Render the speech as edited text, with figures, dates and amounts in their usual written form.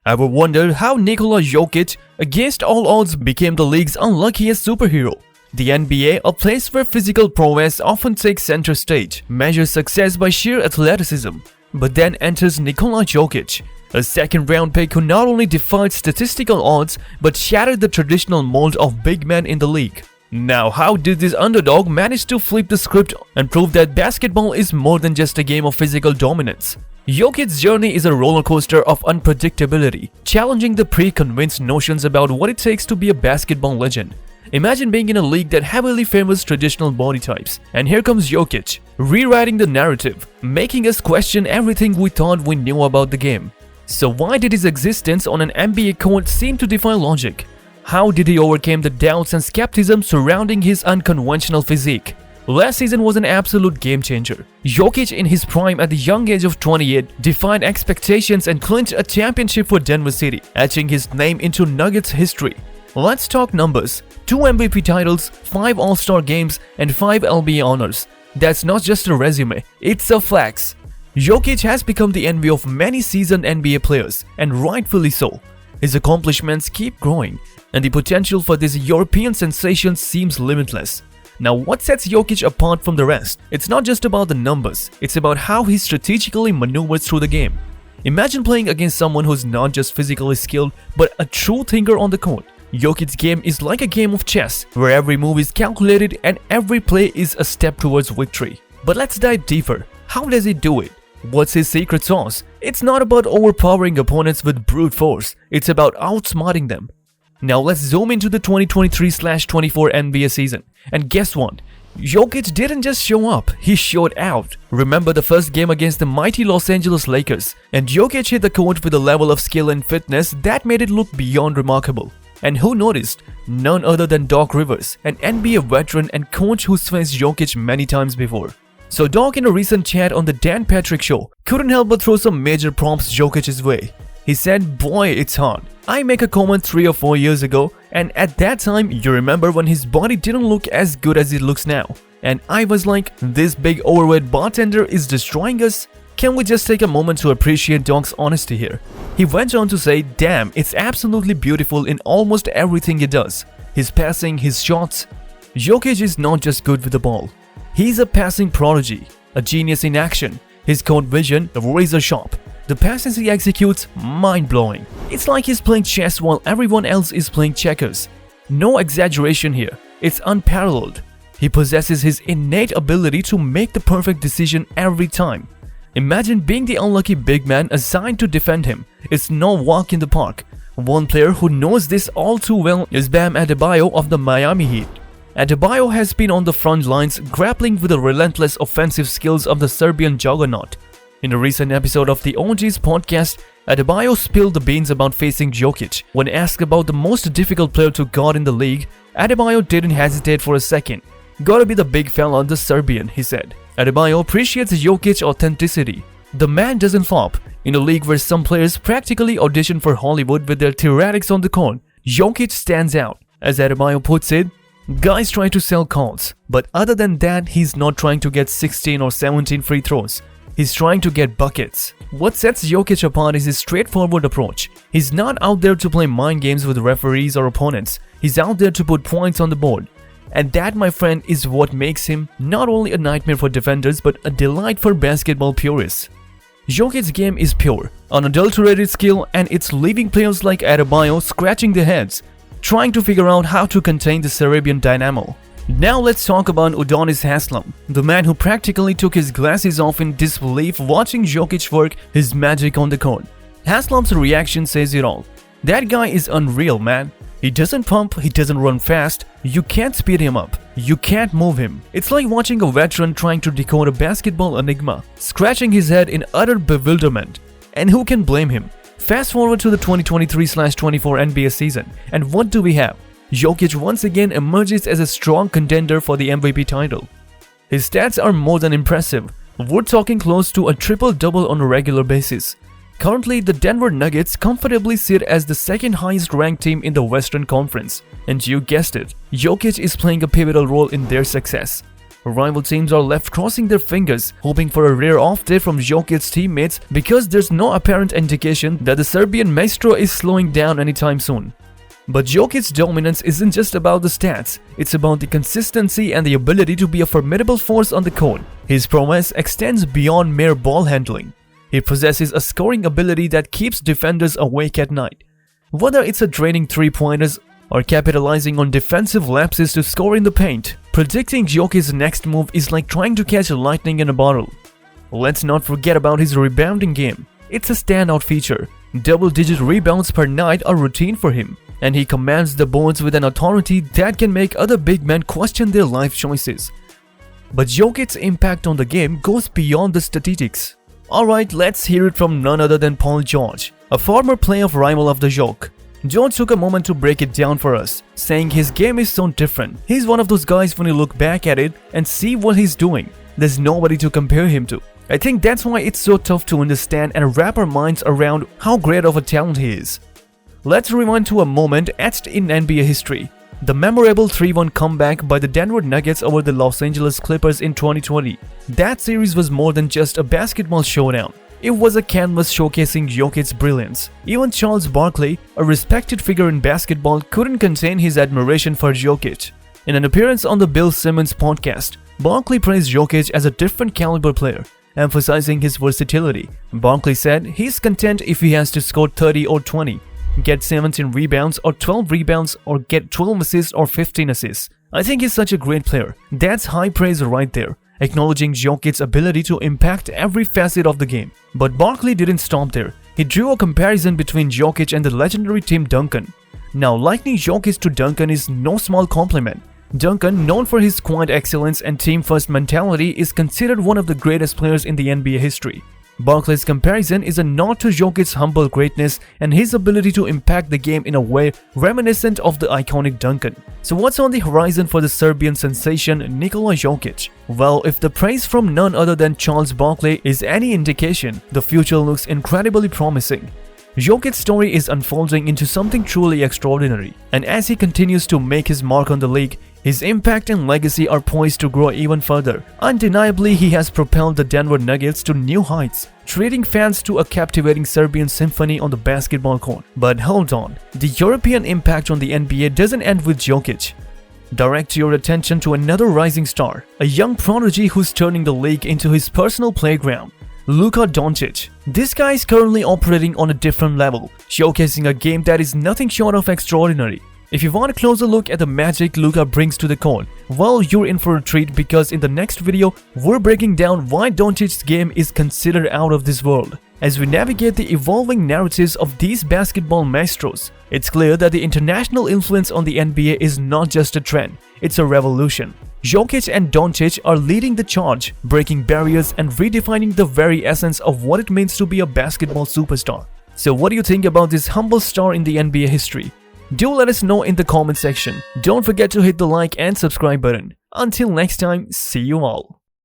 Ever wondered how Nikola Jokic, against all odds, became the league's unluckiest superhero? The NBA, a place where physical prowess often takes center stage, measures success by sheer athleticism. But then enters Nikola Jokic, a second-round pick who not only defied statistical odds but shattered the traditional mold of big men in the league. Now, how did this underdog manage to flip the script and prove that basketball is more than just a game of physical dominance? Jokic's journey is a roller coaster of unpredictability, challenging the preconceived notions about what it takes to be a basketball legend. Imagine being in a league that heavily favors traditional body types, and here comes Jokic, rewriting the narrative, making us question everything we thought we knew about the game. So why did his existence on an NBA court seem to defy logic? How did he overcome the doubts and skepticism surrounding his unconventional physique? Last season was an absolute game changer. Jokic, in his prime at the young age of 28, defied expectations and clinched a championship for Denver City, etching his name into Nuggets history. Let's talk numbers. 2 MVP titles, 5 All-Star games, and 5 LBA honors. That's not just a resume, it's a flex. Jokic has become the envy of many seasoned NBA players, and rightfully so. His accomplishments keep growing, and the potential for this European sensation seems limitless. Now, what sets Jokic apart from the rest? It's not just about the numbers, it's about how he strategically maneuvers through the game. Imagine playing against someone who's not just physically skilled, but a true thinker on the court. Jokic's game is like a game of chess, where every move is calculated and every play is a step towards victory. But let's dive deeper. How does he do it? What's his secret sauce? It's not about overpowering opponents with brute force, it's about outsmarting them. Now let's zoom into the 2023/24 NBA season. And guess what? Jokic didn't just show up, he showed out. Remember the first game against the mighty Los Angeles Lakers, and Jokic hit the court with a level of skill and fitness that made it look beyond remarkable. And who noticed? None other than Doc Rivers, an NBA veteran and coach who's faced Jokic many times before. So Doc, in a recent chat on the Dan Patrick Show, couldn't help but throw some major prompts Jokic's way. He said, "Boy, it's hard. I make a comment 3 or 4 years ago, and at that time, you remember when his body didn't look as good as it looks now. And I was like, this big overweight bartender is destroying us." Can we just take a moment to appreciate Doc's honesty here? He went on to say, "Damn, it's absolutely beautiful in almost everything he does. His passing, his shots. Jokic is not just good with the ball. He's a passing prodigy, a genius in action. His court vision, razor sharp. The passes he executes, mind-blowing. It's like he's playing chess while everyone else is playing checkers. No exaggeration here, it's unparalleled. He possesses his innate ability to make the perfect decision every time. Imagine being the unlucky big man assigned to defend him. It's no walk in the park. One player who knows this all too well is Bam Adebayo of the Miami Heat. Adebayo has been on the front lines grappling with the relentless offensive skills of the Serbian juggernaut. In a recent episode of the OG's podcast, Adebayo spilled the beans about facing Jokic. When asked about the most difficult player to guard in the league, Adebayo didn't hesitate for a second. "Gotta be the big fella, the Serbian," he said. Adebayo appreciates Jokic's authenticity. The man doesn't flop. In a league where some players practically audition for Hollywood with their theatrics on the court, Jokic stands out. As Adebayo puts it, "Guys try to sell calls, but other than that, he's not trying to get 16 or 17 free throws. He's trying to get buckets." What sets Jokic apart is his straightforward approach. He's not out there to play mind games with referees or opponents. He's out there to put points on the board. And that, my friend, is what makes him not only a nightmare for defenders but a delight for basketball purists. Jokic's game is pure, unadulterated skill, and it's leaving players like Adebayo scratching their heads, trying to figure out how to contain the Serbian dynamo. Now let's talk about Udonis Haslem, the man who practically took his glasses off in disbelief watching Jokic work his magic on the court. Haslem's reaction says it all. That guy is unreal, man. He doesn't pump, he doesn't run fast, you can't speed him up, you can't move him. It's like watching a veteran trying to decode a basketball enigma, scratching his head in utter bewilderment. And who can blame him? Fast forward to the 2023/24 NBA season, and what do we have? Jokic once again emerges as a strong contender for the MVP title. His stats are more than impressive. We're talking close to a triple-double on a regular basis. Currently, the Denver Nuggets comfortably sit as the second highest ranked team in the Western Conference. And you guessed it, Jokic is playing a pivotal role in their success. Rival teams are left crossing their fingers, hoping for a rare off day from Jokic's teammates because there's no apparent indication that the Serbian maestro is slowing down anytime soon. But Jokic's dominance isn't just about the stats, it's about the consistency and the ability to be a formidable force on the court. His prowess extends beyond mere ball handling. He possesses a scoring ability that keeps defenders awake at night. Whether it's a draining three-pointers or capitalizing on defensive lapses to score in the paint, predicting Jokic's next move is like trying to catch lightning in a bottle. Let's not forget about his rebounding game. It's a standout feature. Double-digit rebounds per night are routine for him, and he commands the boards with an authority that can make other big men question their life choices. But Jokic's impact on the game goes beyond the statistics. Alright, let's hear it from none other than Paul George, a former playoff rival of the Jok. George took a moment to break it down for us, saying his game is so different. He's one of those guys when you look back at it and see what he's doing, there's nobody to compare him to. I think that's why it's so tough to understand and wrap our minds around how great of a talent he is. Let's rewind to a moment etched in NBA history. The memorable 3-1 comeback by the Denver Nuggets over the Los Angeles Clippers in 2020. That series was more than just a basketball showdown. It was a canvas showcasing Jokic's brilliance. Even Charles Barkley, a respected figure in basketball, couldn't contain his admiration for Jokic. In an appearance on the Bill Simmons podcast, Barkley praised Jokic as a different caliber player, emphasizing his versatility. Barkley said he's content if he has to score 30 or 20, get 17 rebounds or 12 rebounds, or get 12 assists or 15 assists. I think he's such a great player. That's high praise right there, acknowledging Jokic's ability to impact every facet of the game. But Barkley didn't stop there. He drew a comparison between Jokic and the legendary Tim Duncan. Now, likening Jokic to Duncan is no small compliment. Duncan, known for his quiet excellence and team-first mentality, is considered one of the greatest players in the NBA history. Barkley's comparison is a nod to Jokic's humble greatness and his ability to impact the game in a way reminiscent of the iconic Duncan. So what's on the horizon for the Serbian sensation Nikola Jokic? Well, if the praise from none other than Charles Barkley is any indication, the future looks incredibly promising. Jokic's story is unfolding into something truly extraordinary, and as he continues to make his mark on the league, his impact and legacy are poised to grow even further. Undeniably, he has propelled the Denver Nuggets to new heights, treating fans to a captivating Serbian symphony on the basketball court. But hold on, the European impact on the NBA doesn't end with Jokic. Direct your attention to another rising star, a young prodigy who's turning the league into his personal playground. Luka Doncic. This guy is currently operating on a different level, showcasing a game that is nothing short of extraordinary. If you want a closer look at the magic Luka brings to the court, well, you're in for a treat, because in the next video, we're breaking down why Doncic's game is considered out of this world. As we navigate the evolving narratives of these basketball maestros, it's clear that the international influence on the NBA is not just a trend, it's a revolution. Jokic and Doncic are leading the charge, breaking barriers and redefining the very essence of what it means to be a basketball superstar. So what do you think about this humble star in the NBA history? Do let us know in the comment section. Don't forget to hit the like and subscribe button. Until next time, see you all.